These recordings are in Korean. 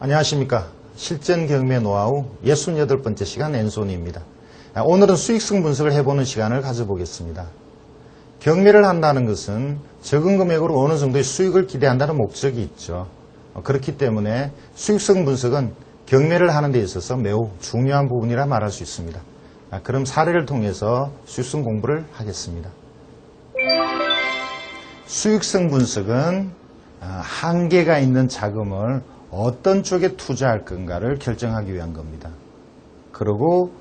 안녕하십니까. 실전 경매 노하우 68번째 시간 앤소니입니다. 오늘은 수익성 분석을 해보는 시간을 가져보겠습니다. 경매를 한다는 것은 적은 금액으로 어느 정도의 수익을 기대한다는 목적이 있죠. 그렇기 때문에 수익성 분석은 경매를 하는 데 있어서 매우 중요한 부분이라 말할 수 있습니다. 그럼 사례를 통해서 수익성 공부를 하겠습니다. 수익성 분석은 한계가 있는 자금을 어떤 쪽에 투자할 건가를 결정하기 위한 겁니다. 그리고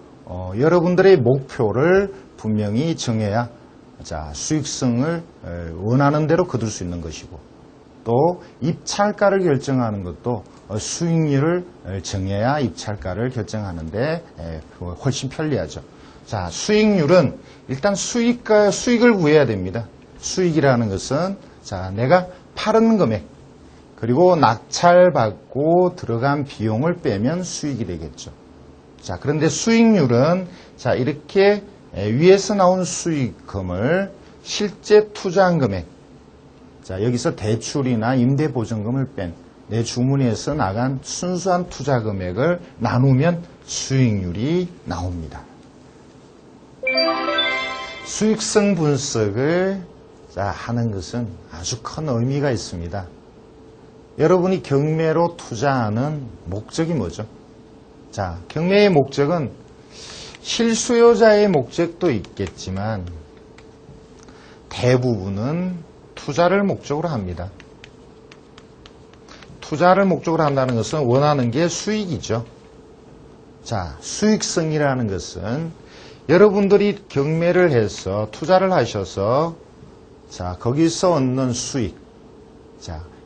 여러분들의 목표를 분명히 정해야 수익성을 원하는 대로 거둘 수 있는 것이고, 또 입찰가를 결정하는 것도 수익률을 정해야 입찰가를 결정하는데 훨씬 편리하죠. 자, 수익률은 일단 수익을 구해야 됩니다. 수익이라는 것은 내가 파는 금액 그리고 낙찰받고 들어간 비용을 빼면 수익이 되겠죠. 자, 그런데 수익률은 이렇게 위에서 나온 수익금을 실제 투자한 금액, 여기서 대출이나 임대보증금을 뺀 내 주머니에서 나간 순수한 투자 금액을 나누면 수익률이 나옵니다. 수익성 분석을 하는 것은 아주 큰 의미가 있습니다. 여러분이 경매로 투자하는 목적이 뭐죠? 경매의 목적은 실수요자의 목적도 있겠지만 대부분은 투자를 목적으로 합니다. 투자를 목적으로 한다는 것은 원하는 게 수익이죠. 수익성이라는 것은 여러분들이 경매를 해서 투자를 하셔서 거기서 얻는 수익,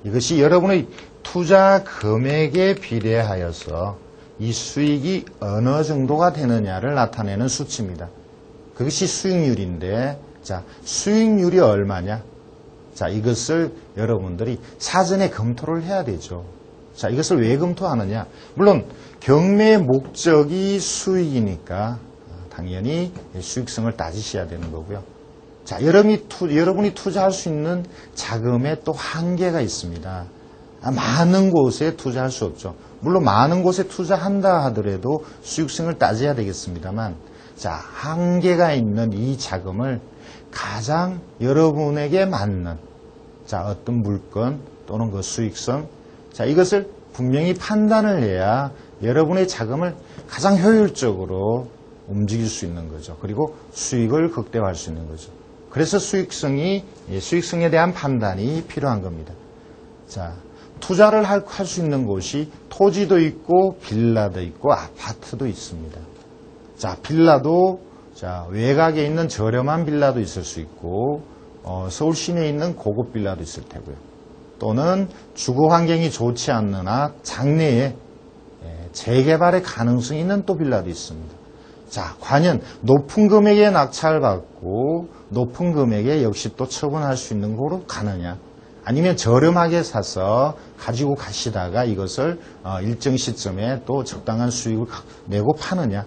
이것이 여러분의 투자 금액에 비례하여서 이 수익이 어느 정도가 되느냐를 나타내는 수치입니다. 그것이 수익률인데, 수익률이 얼마냐? 이것을 여러분들이 사전에 검토를 해야 되죠. 이것을 왜 검토하느냐? 물론 경매의 목적이 수익이니까 당연히 수익성을 따지셔야 되는 거고요. 여러분이 투자할 수 있는 자금에 또 한계가 있습니다. 많은 곳에 투자할 수 없죠. 물론 많은 곳에 투자한다 하더라도 수익성을 따져야 되겠습니다만, 한계가 있는 이 자금을 가장 여러분에게 맞는 어떤 물건 또는 그 수익성, 이것을 분명히 판단을 해야 여러분의 자금을 가장 효율적으로 움직일 수 있는 거죠. 그리고 수익을 극대화할 수 있는 거죠. 그래서 수익성에 대한 판단이 필요한 겁니다. 투자를 할 수 있는 곳이 토지도 있고 빌라도 있고 아파트도 있습니다. 빌라도 외곽에 있는 저렴한 빌라도 있을 수 있고 서울 시내에 있는 고급 빌라도 있을 테고요. 또는 주거 환경이 좋지 않으나 장래에 재개발의 가능성이 있는 또 빌라도 있습니다. 과연 높은 금액에 낙찰받고 높은 금액에 역시 또 처분할 수 있는 곳으로 가느냐, 아니면 저렴하게 사서 가지고 가시다가 이것을 일정 시점에 또 적당한 수익을 내고 파느냐,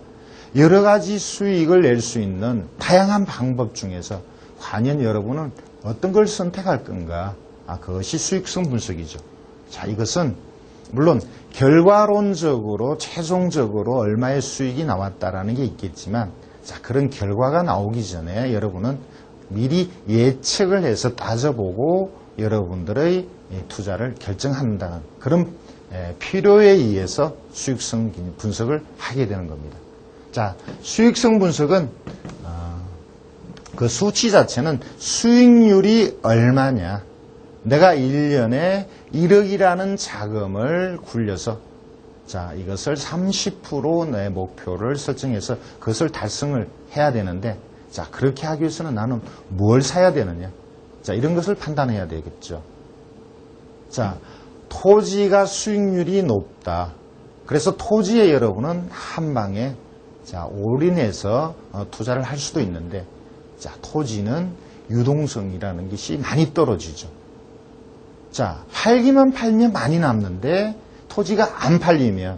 여러 가지 수익을 낼 수 있는 다양한 방법 중에서 과연 여러분은 어떤 걸 선택할 건가? 그것이 수익성 분석이죠. 이것은 물론 결과론적으로 최종적으로 얼마의 수익이 나왔다라는 게 있겠지만, 그런 결과가 나오기 전에 여러분은 미리 예측을 해서 따져보고 여러분들의 투자를 결정한다는 그런 필요에 의해서 수익성 분석을 하게 되는 겁니다. 수익성 분석은 그 수치 자체는 수익률이 얼마냐, 내가 1년에 1억이라는 자금을 굴려서 이것을 30% 내 목표를 설정해서 그것을 달성을 해야 되는데, 그렇게 하기 위해서는 나는 뭘 사야 되느냐, 이런 것을 판단해야 되겠죠. 토지가 수익률이 높다. 그래서 토지에 여러분은 한 방에 올인해서 투자를 할 수도 있는데, 토지는 유동성이라는 것이 많이 떨어지죠. 팔기만 팔면 많이 남는데 토지가 안 팔리면,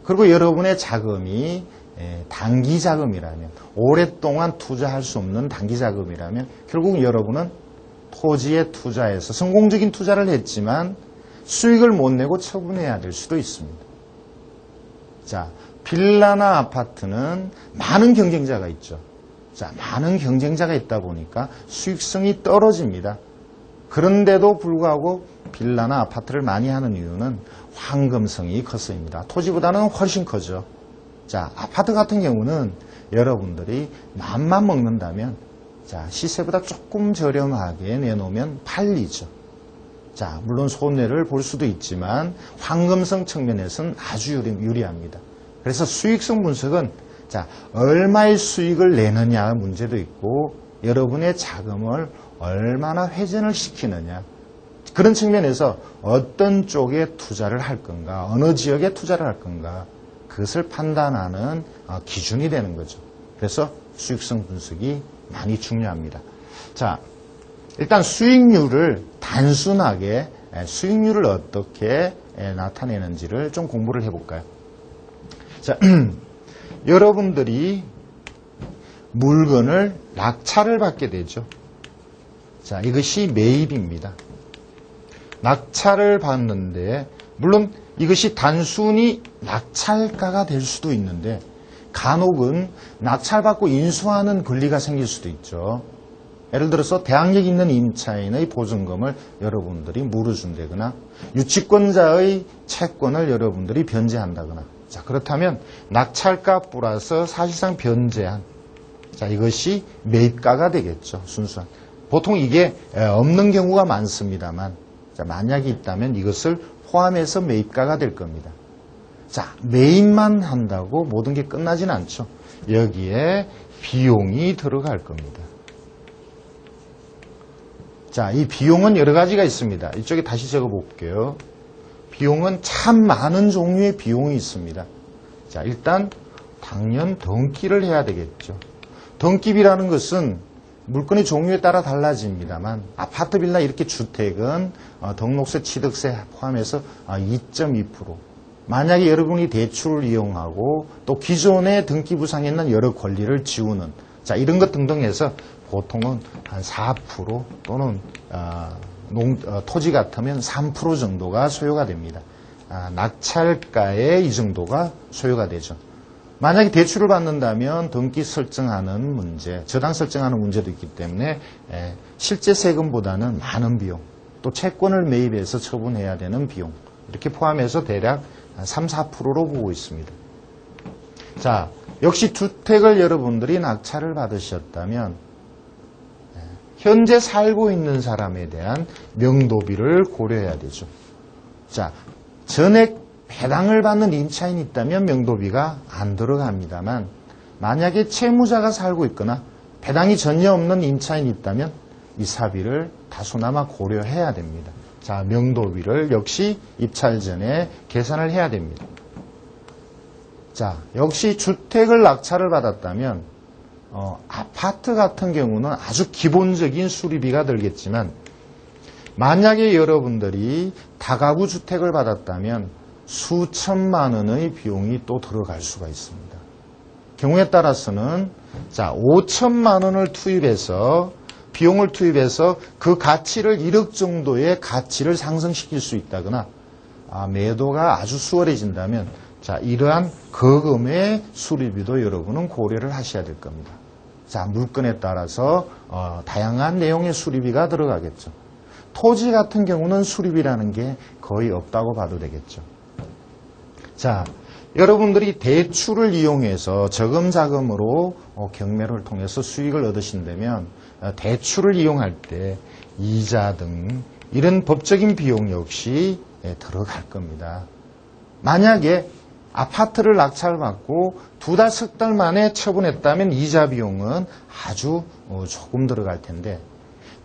그리고 여러분의 자금이 단기 자금이라면, 오랫동안 투자할 수 없는 단기 자금이라면 결국 여러분은 토지에 투자해서 성공적인 투자를 했지만 수익을 못 내고 처분해야 될 수도 있습니다. 자, 빌라나 아파트는 많은 경쟁자가 있죠. 자, 많은 경쟁자가 있다 보니까 수익성이 떨어집니다. 그런데도 불구하고 빌라나 아파트를 많이 하는 이유는 황금성이 커서입니다. 토지보다는 훨씬 커죠. 자, 아파트 같은 경우는 여러분들이 맘만 먹는다면 자, 시세보다 조금 저렴하게 내놓으면 팔리죠. 자, 물론 손해를 볼 수도 있지만 황금성 측면에서는 아주 유리합니다. 그래서 수익성 분석은 자, 얼마의 수익을 내느냐 문제도 있고 여러분의 자금을 얼마나 회전을 시키느냐 그런 측면에서 어떤 쪽에 투자를 할 건가 어느 지역에 투자를 할 건가 그것을 판단하는 기준이 되는 거죠. 그래서 수익성 분석이 많이 중요합니다. 자, 일단 수익률을 단순하게 수익률을 어떻게 나타내는지를 좀 공부를 해볼까요? 자, 여러분들이 물건을 낙찰을 받게 되죠. 자, 이것이 매입입니다. 낙찰을 받는데 물론 이것이 단순히 낙찰가가 될 수도 있는데 간혹은 낙찰받고 인수하는 권리가 생길 수도 있죠. 예를 들어서 대항력이 있는 임차인의 보증금을 여러분들이 물어준다거나 유치권자의 채권을 여러분들이 변제한다거나 자, 그렇다면 낙찰가 플러스 사실상 변제한 자, 이것이 매입가가 되겠죠. 순수한. 보통 이게 없는 경우가 많습니다만 자, 만약에 있다면 이것을 포함해서 매입가가 될 겁니다. 자, 매입만 한다고 모든 게 끝나진 않죠. 여기에 비용이 들어갈 겁니다. 자, 이 비용은 여러 가지가 있습니다. 이쪽에 다시 적어 볼게요. 비용은 참 많은 종류의 비용이 있습니다. 자, 일단 당연 등기를 해야 되겠죠. 등기비라는 것은 물건의 종류에 따라 달라집니다만 아파트, 빌라 이렇게 주택은 등록세, 취득세 포함해서 2.2% 만약에 여러분이 대출을 이용하고 또 기존에 등기 부상했는 여러 권리를 지우는 자, 이런 것 등등 해서 보통은 한 4% 또는 토지 같으면 3% 정도가 소요가 됩니다. 낙찰가에 이 정도가 소요가 되죠. 만약에 대출을 받는다면 등기 설정하는 문제, 저당 설정하는 문제도 있기 때문에 실제 세금보다는 많은 비용, 또 채권을 매입해서 처분해야 되는 비용 이렇게 포함해서 대략 3, 4%로 보고 있습니다. 자, 역시 주택을 여러분들이 낙찰을 받으셨다면 현재 살고 있는 사람에 대한 명도비를 고려해야 되죠. 자, 전액 배당을 받는 임차인이 있다면 명도비가 안 들어갑니다만 만약에 채무자가 살고 있거나 배당이 전혀 없는 임차인이 있다면 이 사비를 다소나마 고려해야 됩니다. 자, 명도비를 역시 입찰 전에 계산을 해야 됩니다. 자, 역시 주택을 낙찰을 받았다면 아파트 같은 경우는 아주 기본적인 수리비가 들겠지만 만약에 여러분들이 다가구 주택을 받았다면 수천만 원의 비용이 또 들어갈 수가 있습니다. 경우에 따라서는 자, 5천만 원을 비용을 투입해서 그 가치를 1억 정도의 가치를 상승시킬 수 있다거나 매도가 아주 수월해진다면 자, 이러한 거금의 수리비도 여러분은 고려를 하셔야 될 겁니다. 자, 물건에 따라서 다양한 내용의 수리비가 들어가겠죠. 토지 같은 경우는 수리비라는 게 거의 없다고 봐도 되겠죠. 자, 여러분들이 대출을 이용해서 저금자금으로 경매를 통해서 수익을 얻으신다면 대출을 이용할 때 이자 등 이런 법적인 비용 역시 들어갈 겁니다. 만약에 아파트를 낙찰받고 2달, 석 달 만에 처분했다면 이자 비용은 아주 조금 들어갈 텐데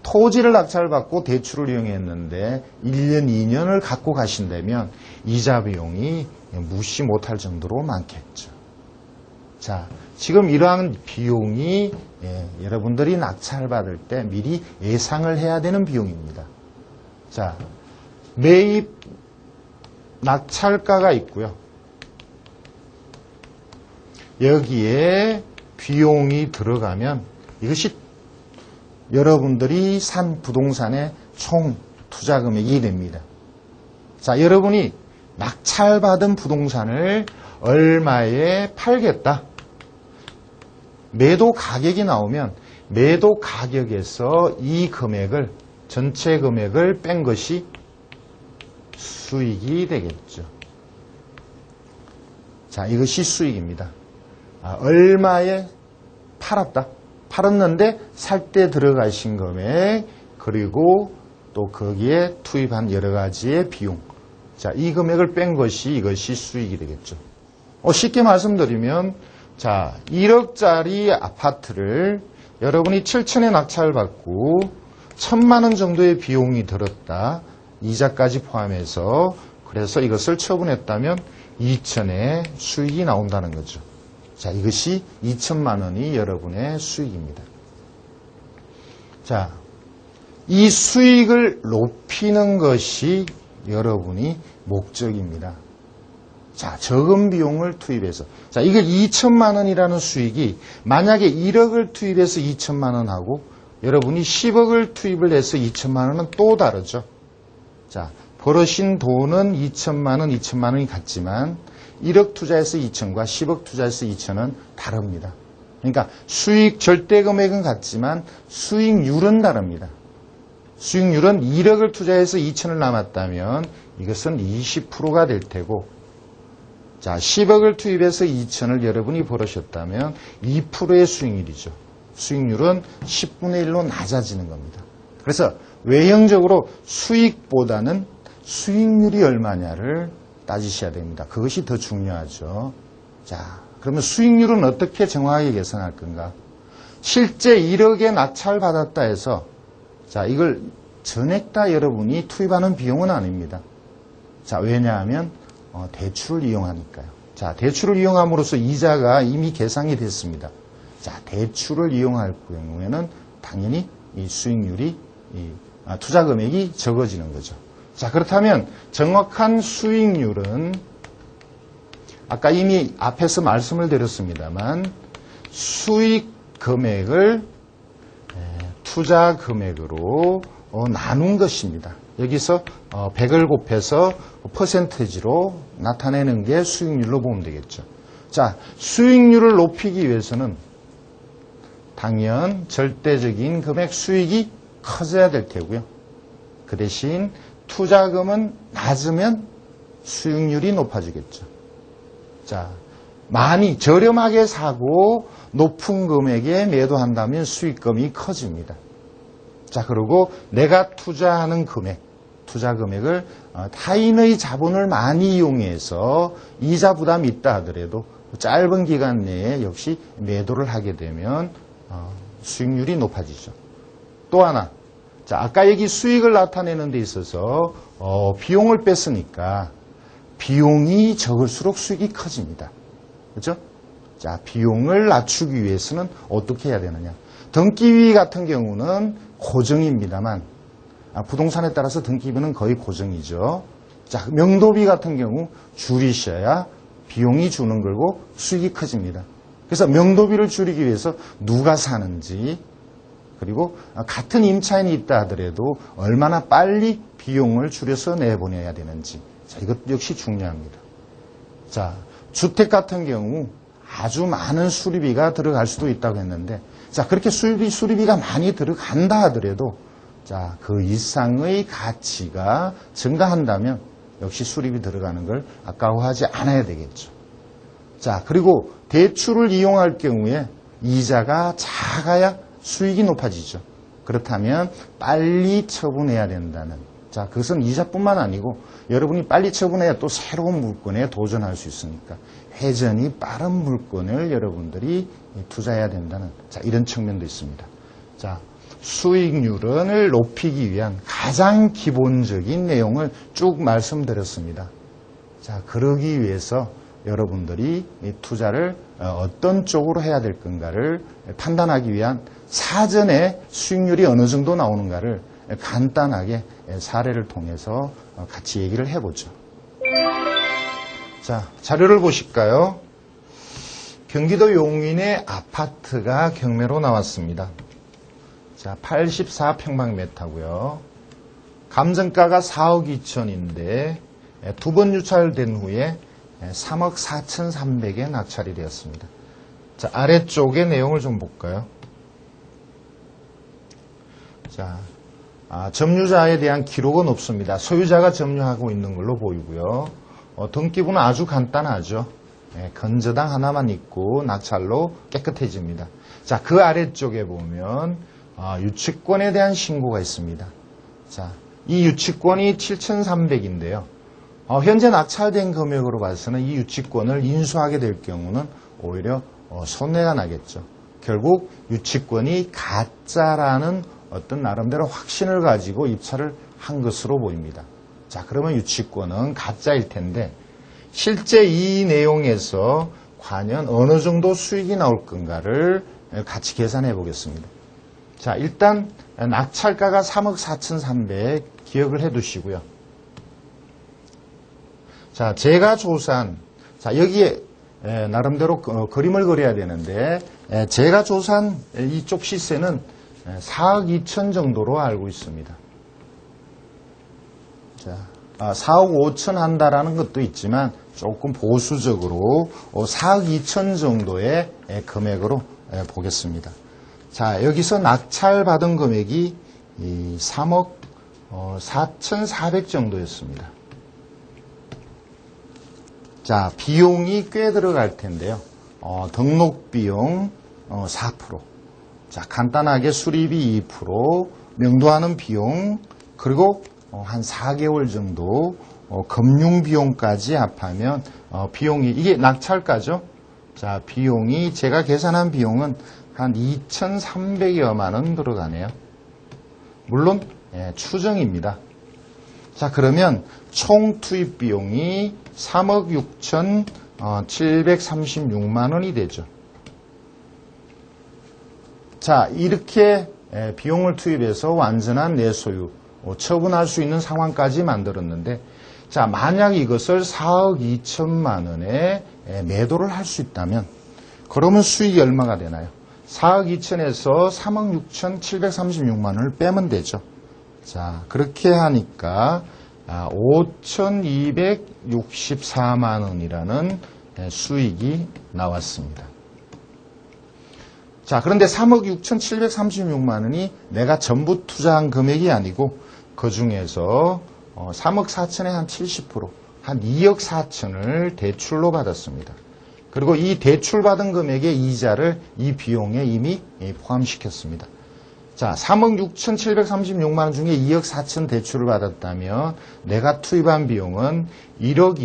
토지를 낙찰받고 대출을 이용했는데 1년, 2년을 갖고 가신다면 이자 비용이 무시 못할 정도로 많겠죠. 자, 지금 이러한 비용이 여러분들이 낙찰받을 때 미리 예상을 해야 되는 비용입니다. 자, 매입 낙찰가가 있고요. 여기에 비용이 들어가면 이것이 여러분들이 산 부동산의 총 투자 금액이 됩니다. 자, 여러분이 낙찰받은 부동산을 얼마에 팔겠다. 매도 가격이 나오면 매도 가격에서 이 금액을, 전체 금액을 뺀 것이 수익이 되겠죠. 자, 이것이 수익입니다. 얼마에 팔았다. 팔았는데 살 때 들어가신 금액, 그리고 또 거기에 투입한 여러 가지의 비용. 자, 이 금액을 뺀 것이 이것이 수익이 되겠죠. 쉽게 말씀드리면, 자, 1억짜리 아파트를 여러분이 7천에 낙찰을 받고 1,000만 원 정도의 비용이 들었다. 이자까지 포함해서. 그래서 이것을 처분했다면 2천의 수익이 나온다는 거죠. 자, 이것이 2천만 원이 여러분의 수익입니다. 자, 이 수익을 높이는 것이 여러분이 목적입니다. 자, 적은 비용을 투입해서. 자, 이걸 2천만 원이라는 수익이 만약에 1억을 투입해서 2천만 원 하고 여러분이 10억을 투입을 해서 2천만 원은 또 다르죠. 자, 벌으신 돈은 2천만 원, 2천만 원이 같지만 1억 투자해서 2천과 10억 투자해서 2천은 다릅니다. 그러니까 수익 절대 금액은 같지만 수익률은 다릅니다. 수익률은 1억을 투자해서 2천을 남았다면 이것은 20%가 될 테고, 자, 10억을 투입해서 2천을 여러분이 벌으셨다면 2%의 수익률이죠. 수익률은 10분의 1로 낮아지는 겁니다. 그래서 외형적으로 수익보다는 수익률이 얼마냐를 따지셔야 됩니다. 그것이 더 중요하죠. 자, 그러면 수익률은 어떻게 정확하게 계산할 건가? 실제 1억에 낙찰 받았다 해서, 자, 이걸 전액 다 여러분이 투입하는 비용은 아닙니다. 자, 왜냐하면 대출을 이용하니까요. 자, 대출을 이용함으로써 이자가 이미 계산이 됐습니다. 자, 대출을 이용할 경우에는 당연히 이 수익률이, 투자 금액이 적어지는 거죠. 자, 그렇다면 정확한 수익률은 아까 이미 앞에서 말씀을 드렸습니다만 수익 금액을 투자 금액으로 나눈 것입니다. 여기서 100을 곱해서 퍼센테이지로 나타내는 게 수익률로 보면 되겠죠. 자, 수익률을 높이기 위해서는 당연 절대적인 금액 수익이 커져야 될 테고요. 그 대신 투자금은 낮으면 수익률이 높아지겠죠. 자, 많이 저렴하게 사고 높은 금액에 매도한다면 수익금이 커집니다. 자, 그리고 내가 투자하는 금액, 투자 금액을 타인의 자본을 많이 이용해서 이자 부담이 있다 하더라도 짧은 기간 내에 역시 매도를 하게 되면 수익률이 높아지죠. 또 하나, 자, 아까 여기 수익을 나타내는 데 있어서 비용을 뺐으니까 비용이 적을수록 수익이 커집니다. 그렇죠? 자, 비용을 낮추기 위해서는 어떻게 해야 되느냐? 등기비 같은 경우는 고정입니다만 부동산에 따라서 등기비는 거의 고정이죠. 자, 명도비 같은 경우 줄이셔야 비용이 주는 거고 수익이 커집니다. 그래서 명도비를 줄이기 위해서 누가 사는지, 그리고 같은 임차인이 있다 하더라도 얼마나 빨리 비용을 줄여서 내보내야 되는지, 자, 이것 역시 중요합니다. 자, 주택 같은 경우 아주 많은 수리비가 들어갈 수도 있다고 했는데, 자, 그렇게 수리비가 많이 들어간다 하더라도, 자, 그 이상의 가치가 증가한다면 역시 수리비 들어가는 걸 아까워하지 않아야 되겠죠. 자, 그리고 대출을 이용할 경우에 이자가 작아야 수익이 높아지죠. 그렇다면 빨리 처분해야 된다는, 자, 그것은 이자뿐만 아니고 여러분이 빨리 처분해야 또 새로운 물건에 도전할 수 있으니까 회전이 빠른 물건을 여러분들이 투자해야 된다는, 자, 이런 측면도 있습니다. 자, 수익률을 높이기 위한 가장 기본적인 내용을 쭉 말씀드렸습니다. 자, 그러기 위해서 여러분들이 이 투자를 어떤 쪽으로 해야 될 건가를 판단하기 위한 사전에 수익률이 어느 정도 나오는가를 간단하게 사례를 통해서 같이 얘기를 해보죠. 자, 자료를 보실까요? 경기도 용인의 아파트가 경매로 나왔습니다. 자, 84평방미터고요. 감정가가 4억 2천인데 두 번 유찰된 후에 3억 4,300에 낙찰이 되었습니다. 자, 아래쪽의 내용을 좀 볼까요? 자, 점유자에 대한 기록은 없습니다. 소유자가 점유하고 있는 걸로 보이고요. 등기부는 아주 간단하죠. 건저당 하나만 있고 낙찰로 깨끗해집니다. 자, 그 아래쪽에 보면 유치권에 대한 신고가 있습니다. 자, 이 유치권이 7,300인데요. 현재 낙찰된 금액으로 봐서는 이 유치권을 인수하게 될 경우는 오히려 손해가 나겠죠. 결국 유치권이 가짜라는 어떤 나름대로 확신을 가지고 입찰을 한 것으로 보입니다. 자, 그러면 유치권은 가짜일 텐데 실제 이 내용에서 과연 어느 정도 수익이 나올 건가를 같이 계산해 보겠습니다. 자, 일단 낙찰가가 3억 4,300 기억을 해 두시고요. 자, 제가 조사한, 자, 여기에 나름대로 그림을 그려야 되는데 제가 조사한 이쪽 시세는 4억 2천 정도로 알고 있습니다. 자, 4억 5천 한다라는 것도 있지만 조금 보수적으로 4억 2천 정도의 금액으로 보겠습니다. 자, 여기서 낙찰받은 금액이 3억 4,400 정도였습니다. 자, 비용이 꽤 들어갈 텐데요. 등록 비용 4%. 자, 간단하게 수리비 2%, 명도하는 비용, 그리고 한 4개월 정도 금융 비용까지 합하면 비용이, 이게 낙찰가죠? 자, 비용이, 제가 계산한 비용은 한 2,300여만 원 들어가네요. 물론 추정입니다. 자, 그러면 총 투입 비용이 3억 6,736만 원이 되죠. 자, 이렇게 비용을 투입해서 완전한 내소유, 처분할 수 있는 상황까지 만들었는데, 자, 만약 이것을 4억 2천만 원에 매도를 할 수 있다면, 그러면 수익이 얼마가 되나요? 4억 2천에서 3억 6,736만 원을 빼면 되죠. 자, 그렇게 하니까 5,264만 원이라는 수익이 나왔습니다. 자, 그런데 3억 6,736만 원이 내가 전부 투자한 금액이 아니고 그 중에서 3억 4천에 한 70%, 한 2억 4천을 대출로 받았습니다. 그리고 이 대출받은 금액의 이자를 이 비용에 이미 포함시켰습니다. 자, 3억 6,736만 원 중에 2억 4천 대출을 받았다면 내가 투입한 비용은 1억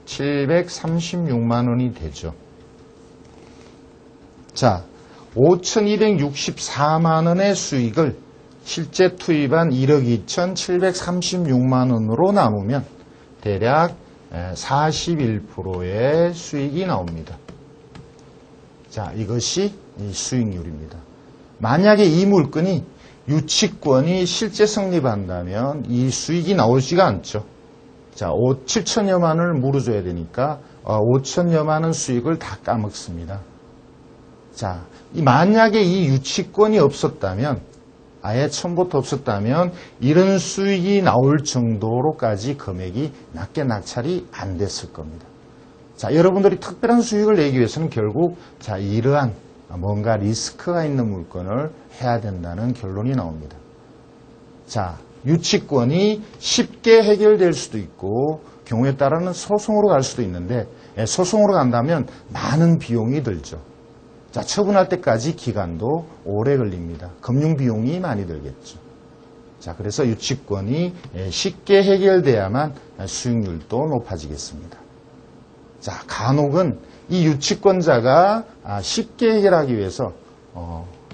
2,736만 원이 되죠. 자, 5,264만 원의 수익을 실제 투입한 1억 2,736만 원으로 나누면 대략 41%의 수익이 나옵니다. 자, 이것이 이 수익률입니다. 만약에 이 물건이 유치권이 실제 성립한다면 이 수익이 나오지가 않죠. 자, 7천여만 원을 물어줘야 되니까 5천여만 원 수익을 다 까먹습니다. 자, 만약에 이 유치권이 없었다면, 아예 처음부터 없었다면 이런 수익이 나올 정도로까지 금액이 낮게 낙찰이 안 됐을 겁니다. 자, 여러분들이 특별한 수익을 내기 위해서는 결국 자, 이러한 뭔가 리스크가 있는 물건을 해야 된다는 결론이 나옵니다. 자, 유치권이 쉽게 해결될 수도 있고 경우에 따라서는 소송으로 갈 수도 있는데 소송으로 간다면 많은 비용이 들죠. 자, 처분할 때까지 기간도 오래 걸립니다. 금융 비용이 많이 들겠죠. 자, 그래서 유치권이 쉽게 해결돼야만 수익률도 높아지겠습니다. 자, 간혹은 이 유치권자가 쉽게 해결하기 위해서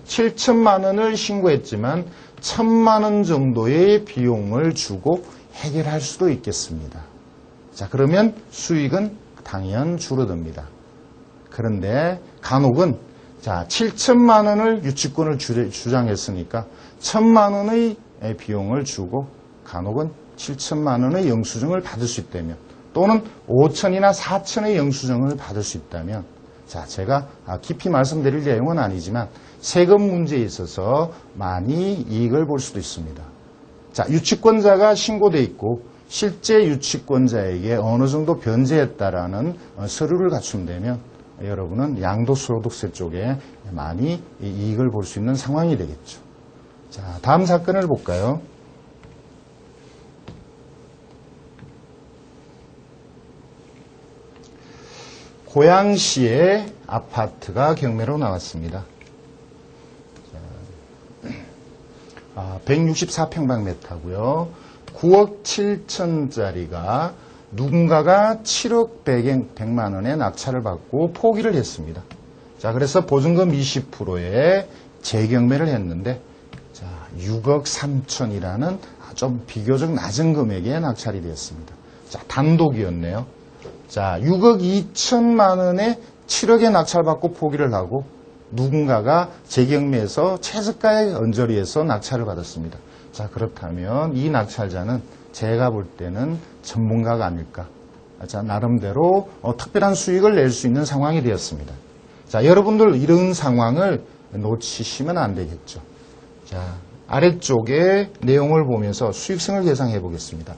7천만 원을 신고했지만 1,000만 원 정도의 비용을 주고 해결할 수도 있겠습니다. 자, 그러면 수익은 당연 줄어듭니다. 그런데 간혹은 자, 7천만 원을 유치권을 주장했으니까 1,000만 원의 비용을 주고 간혹은 7천만 원의 영수증을 받을 수 있다면 또는 5천이나 4천의 영수증을 받을 수 있다면 자, 제가 깊이 말씀드릴 내용은 아니지만 세금 문제에 있어서 많이 이익을 볼 수도 있습니다. 자, 유치권자가 신고돼 있고 실제 유치권자에게 어느 정도 변제했다라는 서류를 갖춘다면 여러분은 양도소득세 쪽에 많이 이익을 볼 수 있는 상황이 되겠죠. 자, 다음 사건을 볼까요? 고양시의 아파트가 경매로 나왔습니다. 164평방미터고요. 9억 7천짜리가 누군가가 7억 100만 원에 낙찰을 받고 포기를 했습니다. 자, 그래서 보증금 20%에 재경매를 했는데, 자, 6억 3천이라는 좀 비교적 낮은 금액에 낙찰이 되었습니다. 자, 단독이었네요. 자, 6억 2천만 원에 7억에 낙찰받고 포기를 하고 누군가가 재경매에서 최저가의 언저리에서 낙찰을 받았습니다. 자, 그렇다면 이 낙찰자는 제가 볼 때는 전문가가 아닐까. 자, 나름대로 특별한 수익을 낼 수 있는 상황이 되었습니다. 자, 여러분들 이런 상황을 놓치시면 안 되겠죠. 자, 아래쪽에 내용을 보면서 수익성을 계산해 보겠습니다.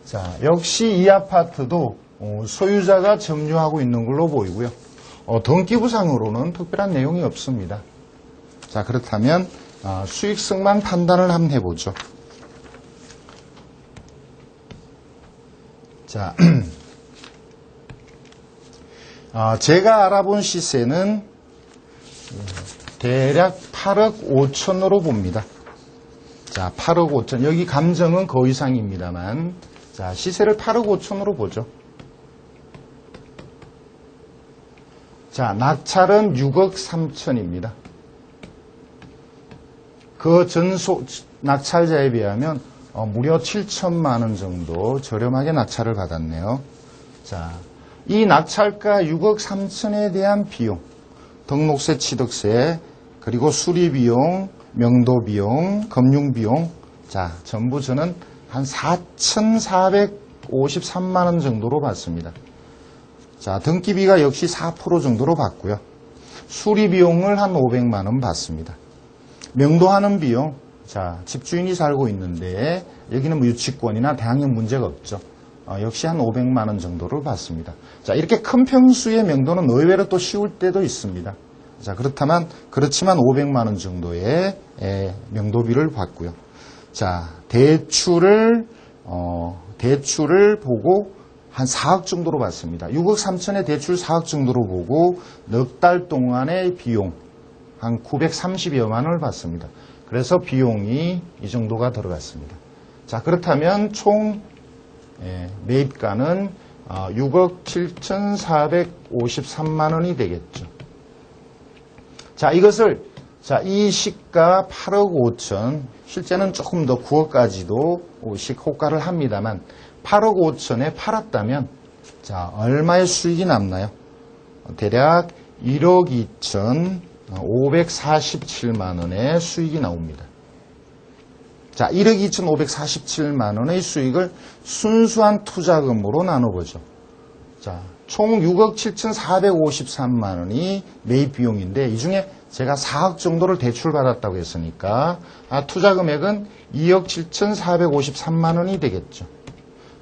자, 역시 이 아파트도 소유자가 점유하고 있는 걸로 보이고요. 등기부상으로는 특별한 내용이 없습니다. 자, 그렇다면 수익성만 판단을 한번 해보죠. 자, 제가 알아본 시세는 대략 8억 5천으로 봅니다. 자, 8억 5천. 여기 감정은 그 이상입니다만, 자, 시세를 8억 5천으로 보죠. 자, 낙찰은 6억 3천입니다. 그 낙찰자에 비하면 무려 7천만 원 정도 저렴하게 낙찰을 받았네요. 자, 이 낙찰가 6억 3천에 대한 비용, 등록세, 취득세, 그리고 수리비용, 명도비용, 금융비용, 자, 전부 저는 한 4,453만 원 정도로 받습니다. 자, 등기비가 역시 4% 정도로 받고요. 수리비용을 한 500만 원 받습니다. 명도하는 비용, 자, 집주인이 살고 있는데 여기는 뭐 유치권이나 대항력 문제가 없죠. 역시 한 500만 원 정도를 받습니다. 자, 이렇게 큰 평수의 명도는 의외로 또 쉬울 때도 있습니다. 자, 그렇지만 500만 원 정도의 명도비를 받고요. 자, 대출을 보고 한 4억 정도로 받습니다. 6억 3천에 대출 4억 정도로 보고 넉 달 동안의 비용 한 930여만 원을 받습니다. 그래서 비용이 이 정도가 들어갔습니다. 자, 그렇다면 총 매입가는 6억 7,453만 원이 되겠죠. 자, 이것을 이 시가 8억 5천, 실제는 조금 더 9억까지도 호가를 합니다만 8억 5천에 팔았다면 자, 얼마의 수익이 남나요? 대략 1억 2,547만 원의 수익이 나옵니다. 자, 1억 2,547만 원의 수익을 순수한 투자금으로 나눠보죠. 자, 총 6억 7,453만 원이 매입 비용인데 이 중에 제가 4억 정도를 대출받았다고 했으니까 투자 금액은 2억 7,453만 원이 되겠죠.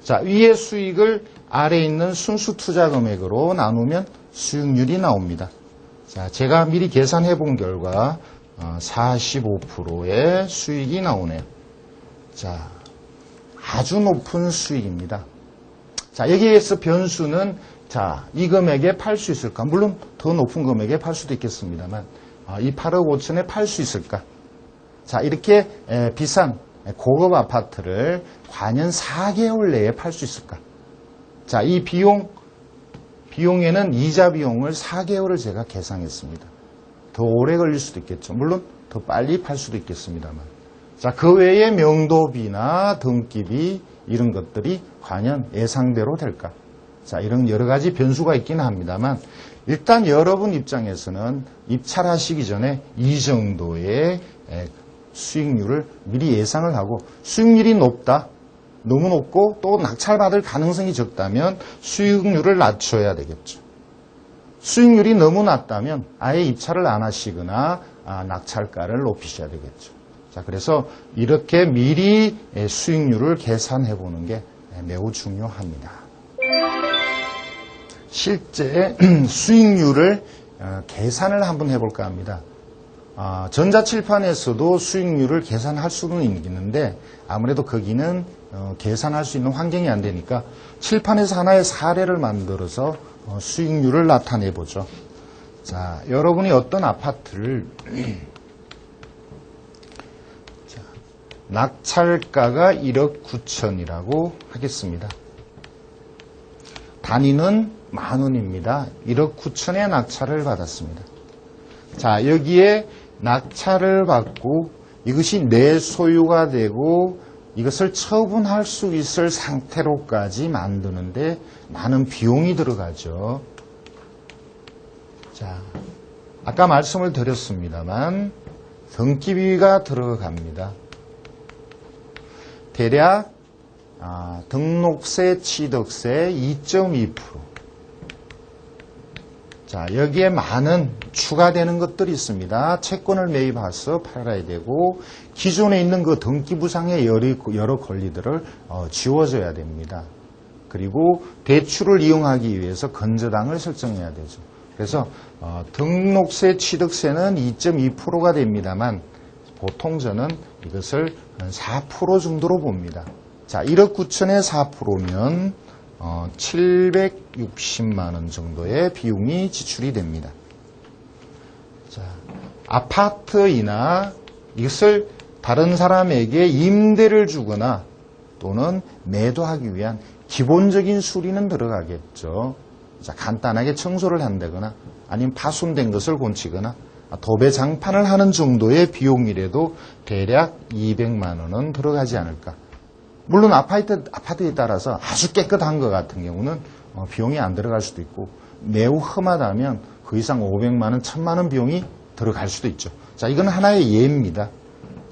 자, 위의 수익을 아래에 있는 순수 투자 금액으로 나누면 수익률이 나옵니다. 자, 제가 미리 계산해 본 결과 45%의 수익이 나오네요. 자, 아주 높은 수익입니다. 자, 여기에서 변수는 자, 이 금액에 팔 수 있을까? 물론 더 높은 금액에 팔 수도 있겠습니다만 이 8억 5천에 팔 수 있을까? 자, 이렇게 비싼 고급 아파트를 과연 4개월 내에 팔 수 있을까? 자, 이 비용에는 이자 비용을 4개월을 제가 계산했습니다. 더 오래 걸릴 수도 있겠죠. 물론 더 빨리 팔 수도 있겠습니다만. 자, 그 외에 명도비나 등기비 이런 것들이 과연 예상대로 될까? 자, 이런 여러 가지 변수가 있기는 합니다만 일단 여러분 입장에서는 입찰하시기 전에 이 정도의 수익률을 미리 예상을 하고 수익률이 높다, 너무 높고 또 낙찰받을 가능성이 적다면 수익률을 낮춰야 되겠죠. 수익률이 너무 낮다면 아예 입찰을 안 하시거나 낙찰가를 높이셔야 되겠죠. 자, 그래서 이렇게 미리 수익률을 계산해 보는 게 매우 중요합니다. 실제 수익률을 계산을 한번 해볼까 합니다. 전자칠판에서도 수익률을 계산할 수는 있는데 아무래도 거기는 계산할 수 있는 환경이 안 되니까 칠판에서 하나의 사례를 만들어서 수익률을 나타내 보죠. 자, 여러분이 어떤 아파트를 자, 낙찰가가 1억 9천이라고 하겠습니다. 단위는 만원입니다. 1억 9천에 낙찰을 받았습니다. 자, 여기에 낙찰을 받고 이것이 내 소유가 되고 이것을 처분할 수 있을 상태로까지 만드는데 많은 비용이 들어가죠. 자, 아까 말씀을 드렸습니다만 등기비가 들어갑니다. 대략 등록세, 취득세 2.2%. 자, 여기에 많은 추가되는 것들이 있습니다. 채권을 매입해서 팔아야 되고 기존에 있는 그 등기부상의 여러 권리들을 지워줘야 됩니다. 그리고 대출을 이용하기 위해서 건저당을 설정해야 되죠. 그래서 등록세, 취득세는 2.2%가 됩니다만 보통 저는 이것을 4% 정도로 봅니다. 자, 1억 9천에 4%면 760만 원 정도의 비용이 지출이 됩니다. 자, 아파트이나 이것을 다른 사람에게 임대를 주거나 또는 매도하기 위한 기본적인 수리는 들어가겠죠. 자, 간단하게 청소를 한다거나 아니면 파손된 것을 고치거나 도배 장판을 하는 정도의 비용이라도 대략 200만 원은 들어가지 않을까. 물론 아파트에 따라서 아주 깨끗한 것 같은 경우는 비용이 안 들어갈 수도 있고 매우 험하다면 그 이상 500만 원, 1000만 원 비용이 들어갈 수도 있죠. 자, 이건 하나의 예입니다.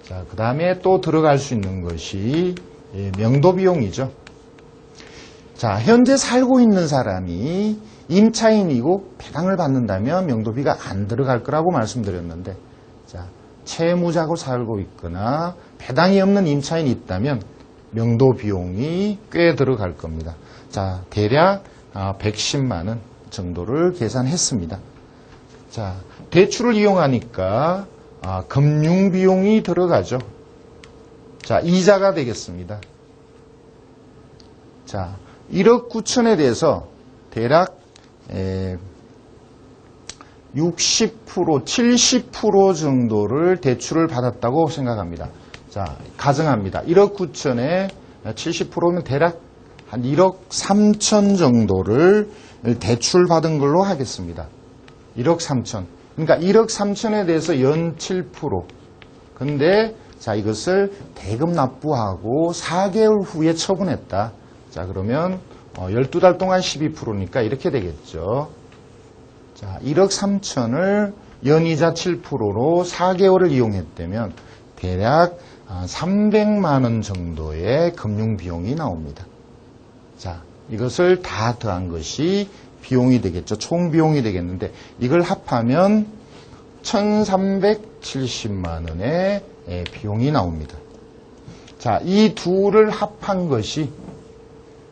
자, 그 다음에 또 들어갈 수 있는 것이 명도 비용이죠. 자, 현재 살고 있는 사람이 임차인이고 배당을 받는다면 명도비가 안 들어갈 거라고 말씀드렸는데, 자, 채무자고 살고 있거나 배당이 없는 임차인이 있다면 명도 비용이 꽤 들어갈 겁니다. 자, 대략 110만 원 정도를 계산했습니다. 자, 대출을 이용하니까 금융 비용이 들어가죠. 자, 이자가 되겠습니다. 자, 1억 9천에 대해서 대략 60%, 70% 정도를 대출을 받았다고 생각합니다. 자, 가정합니다. 1억 9천에 70%면 대략 한 1억 3천 정도를 대출 받은 걸로 하겠습니다. 1억 3천. 그러니까 1억 3천에 대해서 연 7%. 근데 자, 이것을 대금 납부하고 4개월 후에 처분했다. 자, 그러면 12달 동안 12%니까 이렇게 되겠죠. 자, 1억 3천을 연이자 7%로 4개월을 이용했다면 대략 300만 원 정도의 금융비용이 나옵니다. 자, 이것을 다 더한 것이 비용이 되겠죠. 총 비용이 되겠는데 이걸 합하면 1370만 원의 비용이 나옵니다. 자, 이 둘을 합한 것이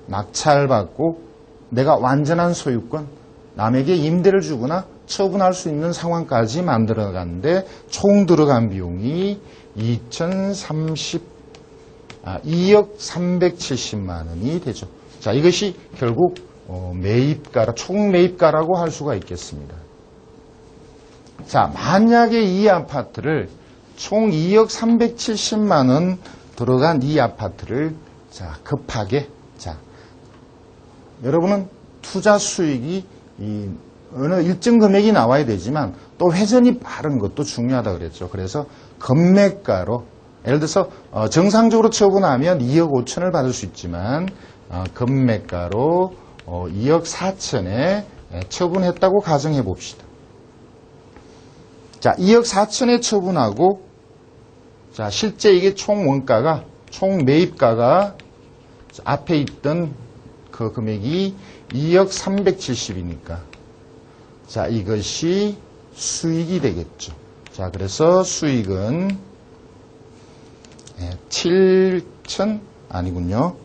낙찰받고 내가 완전한 소유권, 남에게 임대를 주거나 처분할 수 있는 상황까지 만들어가는데 총 들어간 비용이 2억 370만 원이 되죠. 자, 이것이 결국 매입가라, 총 매입가라고 할 수가 있겠습니다. 자, 만약에 이 아파트를 총 2억 370만 원 들어간 이 아파트를 자, 급하게 자, 여러분은 투자 수익이 어느 일정 금액이 나와야 되지만 또 회전이 빠른 것도 중요하다 그랬죠. 그래서 금매가로 예를 들어서 정상적으로 처분하면 2억 5천을 받을 수 있지만 금매가로 2억 4천에 처분했다고 가정해 봅시다. 자, 2억 4천에 처분하고 자, 실제 이게 총 원가가 총 매입가가 앞에 있던 그 금액이 2억 370이니까 자, 이것이 수익이 되겠죠. 자, 그래서 수익은 7천 아니군요.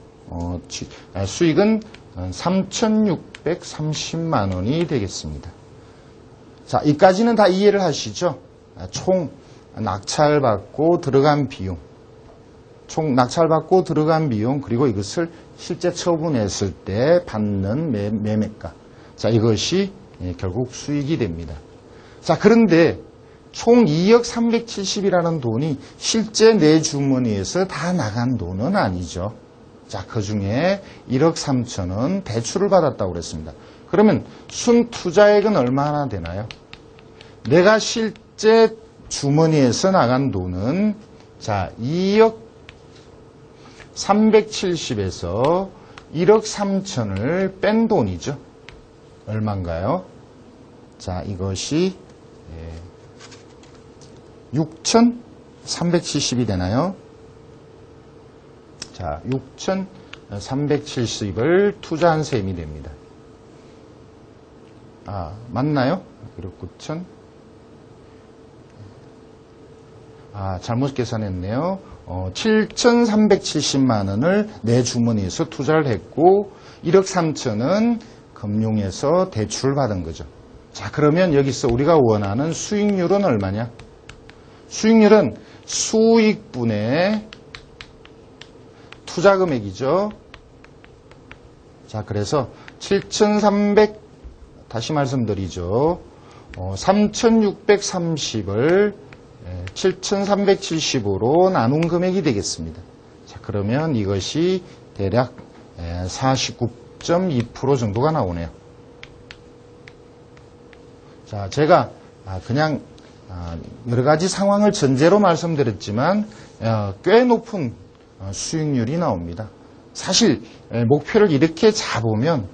수익은 3,630만 원이 되겠습니다. 자, 이까지는 다 이해를 하시죠? 총 낙찰받고 들어간 비용, 그리고 이것을 실제 처분했을 때 받는 매매가. 자, 이것이 결국 수익이 됩니다. 자, 그런데 총 2억 370이라는 돈이 실제 내 주머니에서 다 나간 돈은 아니죠. 자, 그 중에 1억 3천은 대출을 받았다고 그랬습니다. 그러면 순 투자액은 얼마나 되나요? 내가 실제 주머니에서 나간 돈은 자, 2억 370에서 1억 3천을 뺀 돈이죠. 얼마인가요? 자, 이것이 6,370이 되나요? 자, 6,370을 투자한 셈이 됩니다. 아, 맞나요? 1억 9천. 아, 잘못 계산했네요. 7,370만 원을 내 주머니에서 투자를 했고 1억 3천은 금융에서 대출을 받은 거죠. 자, 그러면 여기서 우리가 원하는 수익률은 얼마냐? 수익률은 수익분의 투자 금액이죠. 자, 그래서 7,300, 다시 말씀드리죠. 3,630을 7,370으로 나눈 금액이 되겠습니다. 자, 그러면 이것이 대략 49.2% 정도가 나오네요. 자, 제가 그냥 여러 가지 상황을 전제로 말씀드렸지만 꽤 높은 수익률이 나옵니다. 사실 목표를 이렇게 잡으면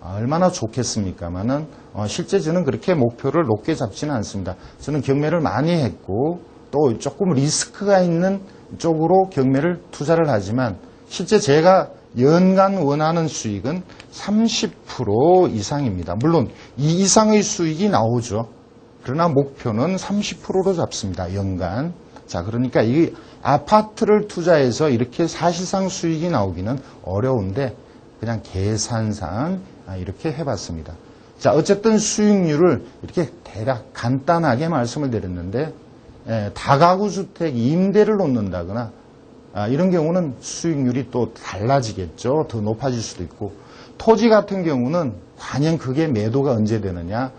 얼마나 좋겠습니까만은 실제 저는 그렇게 목표를 높게 잡지는 않습니다. 저는 경매를 많이 했고 또 조금 리스크가 있는 쪽으로 경매를 투자를 하지만 실제 제가 연간 원하는 수익은 30% 이상입니다. 물론 이 이상의 수익이 나오죠. 그러나 목표는 30%로 잡습니다. 연간. 자, 그러니까 이 아파트를 투자해서 이렇게 사실상 수익이 나오기는 어려운데 그냥 계산상 이렇게 해봤습니다. 자, 어쨌든 수익률을 이렇게 대략 간단하게 말씀을 드렸는데 다가구 주택 임대를 놓는다거나 이런 경우는 수익률이 또 달라지겠죠. 더 높아질 수도 있고 토지 같은 경우는 과연 그게 매도가 언제 되느냐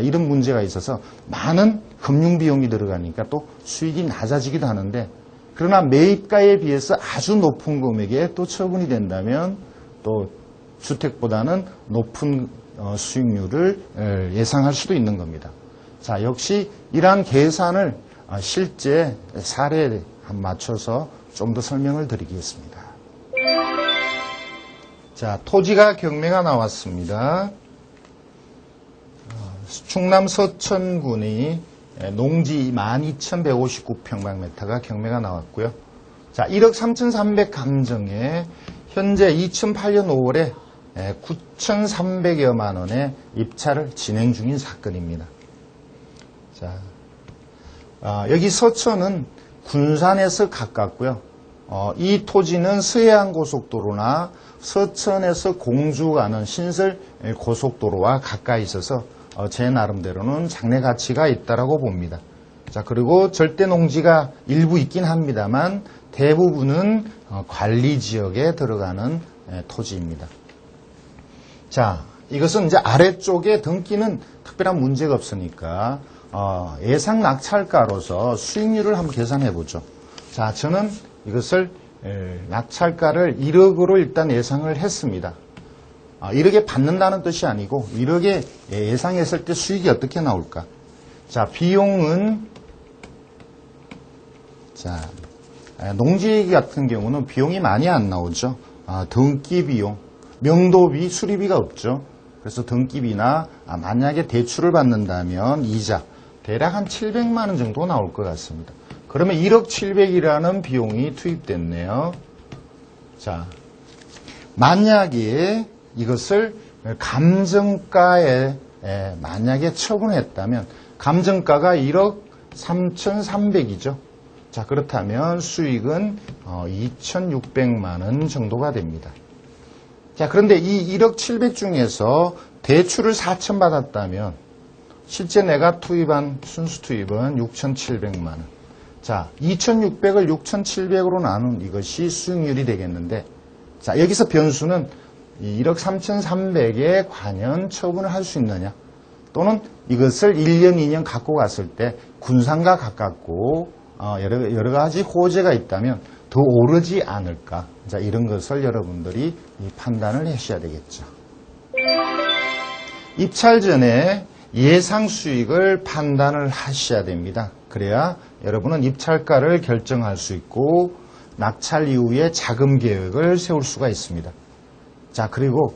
이런 문제가 있어서 많은 금융 비용이 들어가니까 또 수익이 낮아지기도 하는데 그러나 매입가에 비해서 아주 높은 금액에 또 처분이 된다면 또 주택보다는 높은 수익률을 예상할 수도 있는 겁니다. 자, 역시 이러한 계산을 실제 사례에 맞춰서 좀 더 설명을 드리겠습니다. 자, 토지가 경매가 나왔습니다. 충남 서천군이 농지 12,159평방미터가 경매가 나왔고요. 자, 1억 3,300 감정에 현재 2008년 5월에 9,300여만 원의 입찰을 진행 중인 사건입니다. 자, 여기 서천은 군산에서 가깝고요. 이 토지는 서해안 고속도로나 서천에서 공주 가는 신설 고속도로와 가까이 있어서 제 나름대로는 장래 가치가 있다라고 봅니다. 자, 그리고 절대 농지가 일부 있긴 합니다만 대부분은 관리 지역에 들어가는 토지입니다. 자, 이것은 이제 아래쪽에 등기는 특별한 문제가 없으니까 예상 낙찰가로서 수익률을 한번 계산해 보죠. 자, 저는 이것을 낙찰가를 1억으로 일단 예상을 했습니다. 1억에 받는다는 뜻이 아니고 1억에 예상했을 때 수익이 어떻게 나올까? 자, 비용은 자, 농지 같은 경우는 비용이 많이 안 나오죠. 등기 비용, 명도비, 수리비가 없죠. 그래서 등기비나 만약에 대출을 받는다면 이자 대략 한 700만 원 정도 나올 것 같습니다. 그러면 1억 700이라는 비용이 투입됐네요. 자, 만약에 이것을 감정가에 만약에 처분했다면 감정가가 1억 3,300이죠. 자, 그렇다면 수익은 2,600만 원 정도가 됩니다. 자, 그런데 이 1억 7백 중에서 대출을 4천 받았다면 실제 내가 투입한 순수 투입은 6,700만 원. 자, 2,600을 6,700으로 나눈 이것이 수익률이 되겠는데, 자, 여기서 변수는 1억 3,300에 관연 처분을 할 수 있느냐, 또는 이것을 1년, 2년 갖고 갔을 때 군상과 가깝고 여러 가지 호재가 있다면 더 오르지 않을까. 자, 이런 것을 여러분들이 판단을 하셔야 되겠죠. 입찰 전에 예상 수익을 판단을 하셔야 됩니다. 그래야 여러분은 입찰가를 결정할 수 있고 낙찰 이후에 자금 계획을 세울 수가 있습니다. 자, 그리고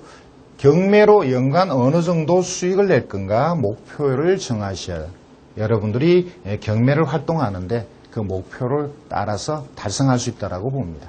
경매로 연간 어느 정도 수익을 낼 건가 목표를 정하셔야 해요. 여러분들이 경매를 활동하는데 그 목표를 따라서 달성할 수 있다고 봅니다.